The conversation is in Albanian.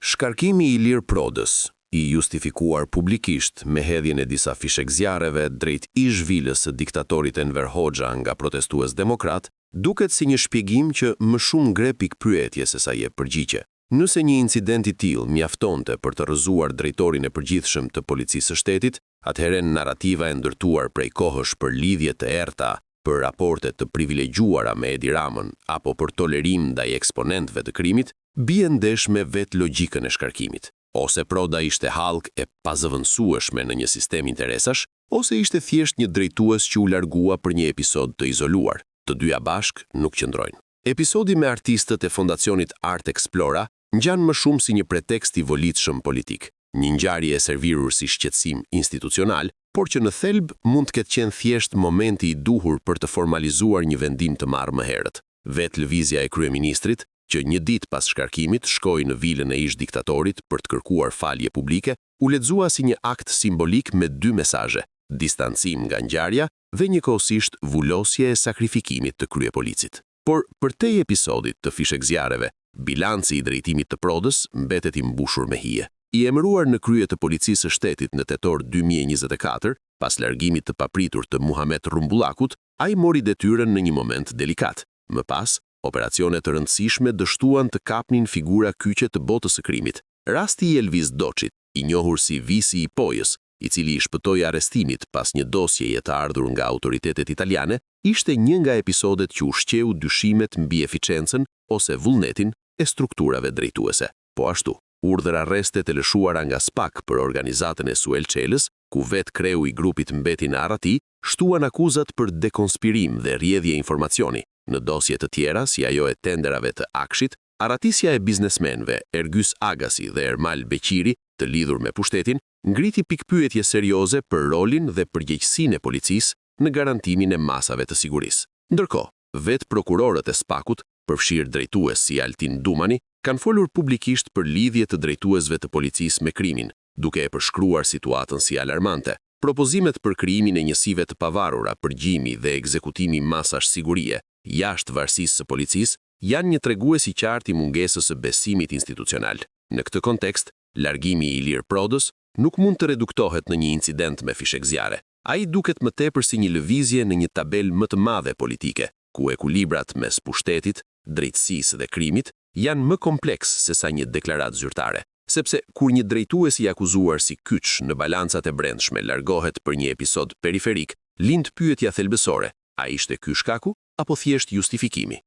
Shkarkimi I Ilir Prodës, I justifikuar publikisht me hedhjen e disa fishek zjarreve drejt ish-vilës së diktatorit Enver Hoxha nga protestues demokrat, duket si një shpjegim që më shumë ngre pikpyetje se sa jep përgjigje. Nëse një incident I tillë mjaftonte për të rrëzuar drejtorin e përgjithshëm të policisë së shtetit, atëherë narrativa e ndërtuar prej kohësh për lidhje të errta, për raporte të privilegjuara me Edi Ramën apo për tolerim ndaj eksponentëve të krimit, bie ndesh me vetë logjikën e shkarkimit. Ose Proda ishte hallk e pazëvendësueshme në një sistem interesash, ose ishte thjesht një drejtues që u largua për një episod të izoluar. Të dyja bashk nuk qëndrojnë. Episodi me artistët e fondacionit Art Explora ngjan më shumë si një pretekst I volitshëm politik, një ngjarje e servirur si shqetësim institucional, por që në thelb mund të ketë qenë thjesht momenti I duhur për të formalizuar një vendim të marrë më herët. Vetë lëvizja e kryeministrit, që një ditë pas shkarkimit shkoi në vilën e ish-diktatorit për të kërkuar falje publike, u lexua si një akt simbolik me dy mesazhe: distancim nga ngjarja dhe njëkohësisht vulosje e sakrifikimit të kryepolicit. Por për te episodit të fishek zjarreve, bilanci I drejtimit të Prodës mbetet I mbushur me hije. I emëruar në krye të policisë së shtetit në tetor 2024, pas largimit të papritur të Muhamet Rumbullakut, ai mori detyrën në një moment delikat. Më pas, operacione të rëndësishme dështuan të kapnin figura kyçe të botës së krimit. Rasti I Elvis Doçit, I njohur si visi I Pojës, I cili I shpëtoi arrestimit pas një dosjeje të ardhur nga autoritetet italiane, ishte një nga episodet që ushqeu dyshimet mbi eficiencën ose vullnetin e strukturave drejtuese. Po ashtu, urdhër arreste të lëshuara nga SPAK për organizatën e Suel Çelës, ku vetë kreu I grupit mbeti në Arati, shtuan akuzat për dekonspirim dhe rrjedhje informacioni. Në dosje të tjera, si ajo e tenderave të Akshit, aratisja e biznesmenve Ergys Agasi dhe Ermal Beqiri, të lidhur me pushtetin, ngriti pikpyetje serioze për rolin dhe përgjegjësinë e policisë në garantimin e masave të sigurisë. Ndërkohë, vetë prokurorët e SPAK-ut, përfshirë drejtues si Altin Dumani, kanë folur publikisht për lidhje të drejtuesve të policisë me krimin, duke e përshkruar situatën si alarmante. Propozimet për krijimin e njësive të pavarura, përgjimi dhe ekzekutimi masash sigurie jashtë varësisë së policisë janë një tregues I qartë I mungesës së besimit institucional. Në këtë kontekst, largimi I Ilir Prodës nuk mund të reduktohet në një incident me fishek zjarre. Ai duket më tepër si një lëvizje në një tabel më të madhe politike, ku ekuilibrat mes pushtetit, drejtësisë dhe krimit janë më kompleks se sa një deklaratë zyrtare. Sepse kur një drejtues I akuzuar si kyç në balancat e brendshme largohet për një episod periferik, lind pyetja thelbësore: a ishte ky shkaku apo thjesht justifikimi?